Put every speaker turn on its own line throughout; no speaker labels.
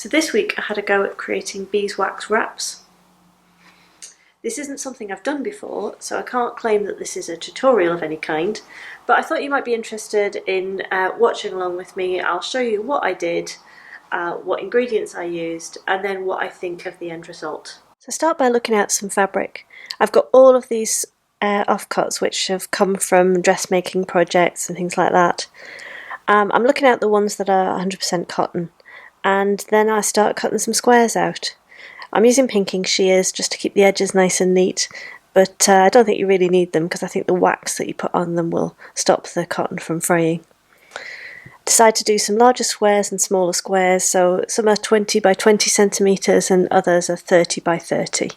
So this week I had a go at creating beeswax wraps. This isn't something I've done before, so I can't claim that this is a tutorial of any kind, but I thought you might be interested in watching along with me. I'll show you what I did, what ingredients I used, and then what I think of the end result. So start by looking at some fabric. I've got all of these offcuts which have come from dressmaking projects and things like that. I'm looking at the ones that are 100% cotton, and then I start cutting some squares out. I'm using pinking shears just to keep the edges nice and neat, but I don't think you really need them because I think the wax that you put on them will stop the cotton from fraying. Decide to do some larger squares and smaller squares, so some are 20 by 20 centimetres and others are 30 by 30.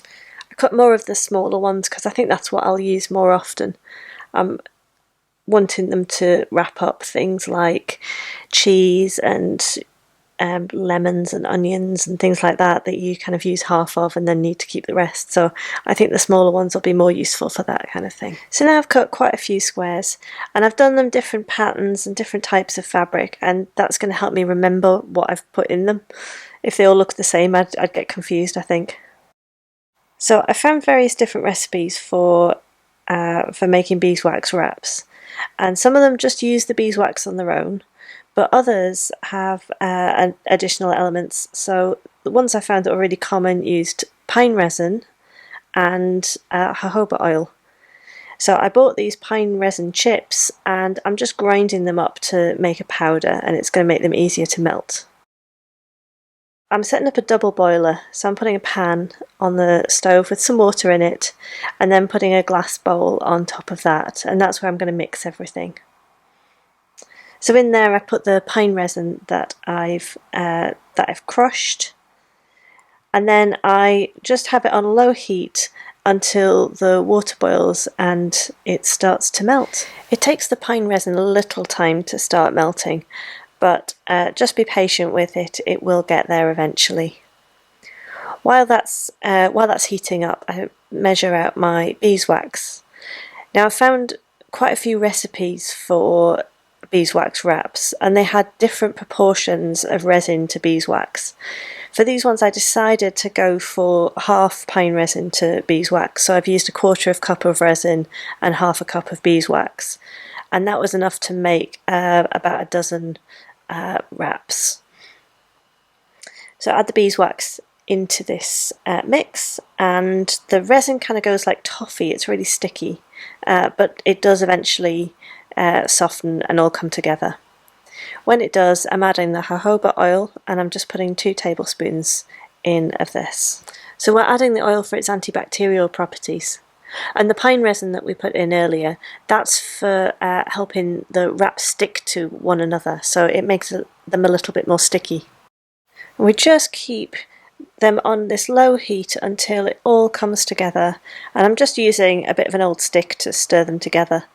I cut more of the smaller ones because I think that's what I'll use more often. I'm wanting them to wrap up things like cheese and lemons and onions and things like that you kind of use half of and then need to keep the rest, so I think the smaller ones will be more useful for that kind of thing. So now I've cut quite a few squares and I've done them different patterns and different types of fabric, and that's going to help me remember what I've put in them. If they all look the same, I'd get confused, I think. So I found various different recipes for making beeswax wraps, and some of them just use the beeswax on their own, but others have additional elements. So the ones I found that were really common used pine resin and jojoba oil. So I bought these pine resin chips and I'm just grinding them up to make a powder, and it's going to make them easier to melt. I'm setting up a double boiler, so I'm putting a pan on the stove with some water in it and then putting a glass bowl on top of that, and that's where I'm going to mix everything. So in there I put the pine resin that I've crushed, and then I just have it on low heat until the water boils and it starts to melt. It takes the pine resin a little time to start melting, but just be patient with it, it will get there eventually. While that's heating up, I measure out my beeswax. Now I found quite a few recipes for beeswax wraps, and they had different proportions of resin to beeswax. For these ones I decided to go for half pine resin to beeswax, so I've used 1/4 cup of resin and 1/2 cup of beeswax, and that was enough to make about a dozen wraps. So add the beeswax into this mix, and the resin kind of goes like toffee. It's really sticky, but it does eventually soften and all come together. When it does, I'm adding the jojoba oil, and I'm just putting 2 tablespoons in of this. So we're adding the oil for its antibacterial properties, and the pine resin that we put in earlier, that's for helping the wraps stick to one another, so it makes them a little bit more sticky. And we just keep them on this low heat until it all comes together, and I'm just using a bit of an old stick to stir them together.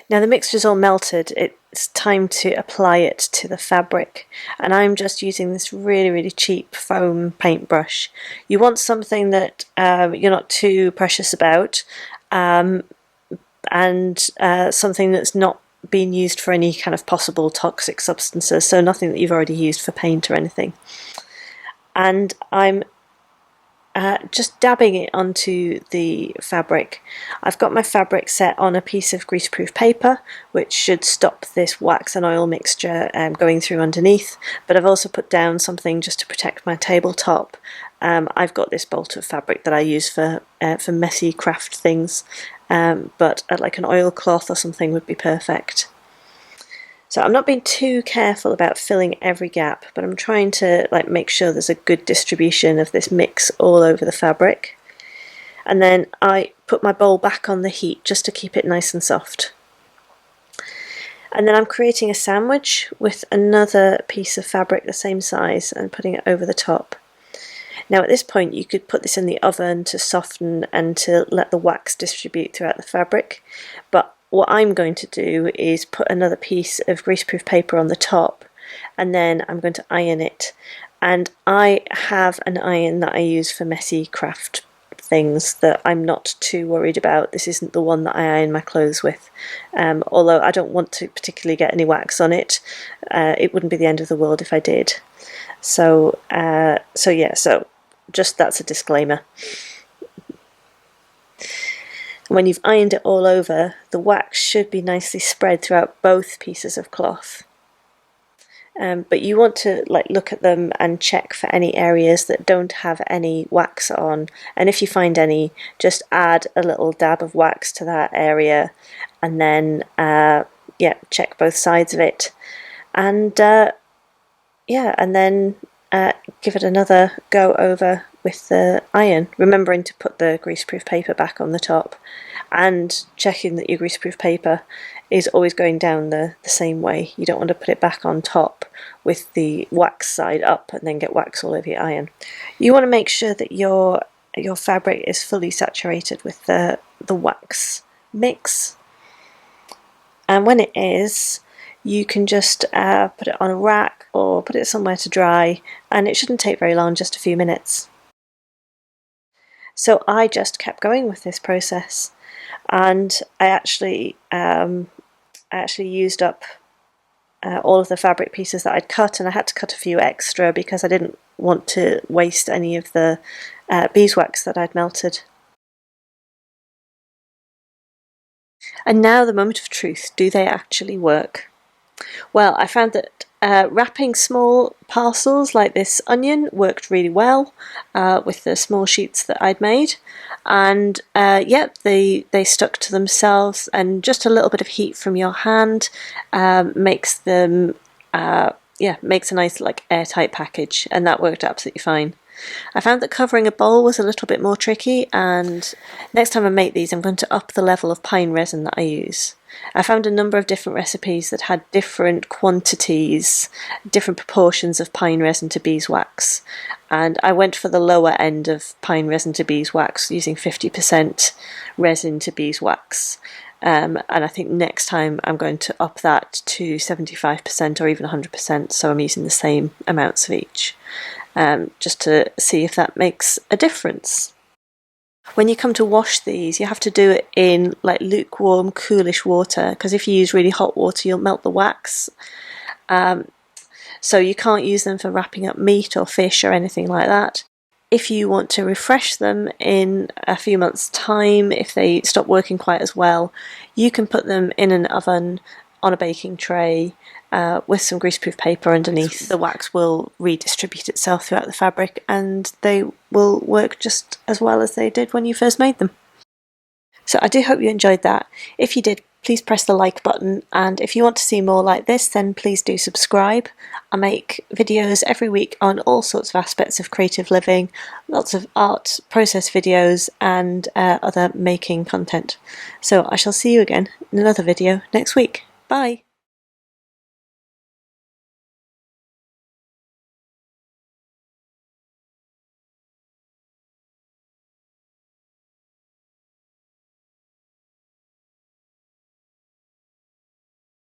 Now the mixture's all melted, it's time to apply it to the fabric, and I'm just using this really cheap foam paintbrush. You want something that you're not too precious about, and something that's not being used for any kind of possible toxic substances, so nothing that you've already used for paint or anything. And I'm just dabbing it onto the fabric. I've got my fabric set on a piece of greaseproof paper, which should stop this wax and oil mixture going through underneath, but I've also put down something just to protect my tabletop. I've got this bolt of fabric that I use for messy craft things, but like an oilcloth or something would be perfect. So I'm not being too careful about filling every gap, but I'm trying to make sure there's a good distribution of this mix all over the fabric. And then I put my bowl back on the heat just to keep it nice and soft. And then I'm creating a sandwich with another piece of fabric the same size and putting it over the top. Now at this point you could put this in the oven to soften and to let the wax distribute throughout the fabric, but what I'm going to do is put another piece of greaseproof paper on the top, and then I'm going to iron it. And I have an iron that I use for messy craft things that I'm not too worried about. This isn't the one that I iron my clothes with, although I don't want to particularly get any wax on it. It wouldn't be the end of the world if I did. So just that's a disclaimer. When you've ironed it all over, the wax should be nicely spread throughout both pieces of cloth. But you want to look at them and check for any areas that don't have any wax on, and if you find any, just add a little dab of wax to that area, and then check both sides of it, and then give it another go over with the iron, remembering to put the greaseproof paper back on the top, and checking that your greaseproof paper is always going down the same way. You don't want to put it back on top with the wax side up and then get wax all over your iron. You want to make sure that your fabric is fully saturated with the wax mix, and when it is, you can just put it on a rack or put it somewhere to dry, and it shouldn't take very long, just a few minutes. So I just kept going with this process, and I actually used up all of the fabric pieces that I'd cut, and I had to cut a few extra because I didn't want to waste any of the beeswax that I'd melted. And now the moment of truth. Do they actually work? Well, I found that wrapping small parcels like this onion worked really well with the small sheets that I'd made, and they stuck to themselves, and just a little bit of heat from your hand makes them makes a nice airtight package, and that worked absolutely fine. I found that covering a bowl was a little bit more tricky, and next time I make these I'm going to up the level of pine resin that I use. I found a number of different recipes that had different quantities, different proportions of pine resin to beeswax, and I went for the lower end of pine resin to beeswax, using 50% resin to beeswax. And I think next time I'm going to up that to 75% or even 100%, so I'm using the same amounts of each, just to see if that makes a difference. When you come to wash these, you have to do it in lukewarm, coolish water, because if you use really hot water you'll melt the wax. So you can't use them for wrapping up meat or fish or anything like that. If you want to refresh them in a few months' time, if they stop working quite as well, you can put them in an oven on a baking tray with some greaseproof paper underneath. The wax will redistribute itself throughout the fabric, and they will work just as well as they did when you first made them. So I do hope you enjoyed that. If you did, please press the like button, and if you want to see more like this, then please do subscribe. I make videos every week on all sorts of aspects of creative living, lots of art process videos and other making content. So I shall see you again in another video next week. Bye!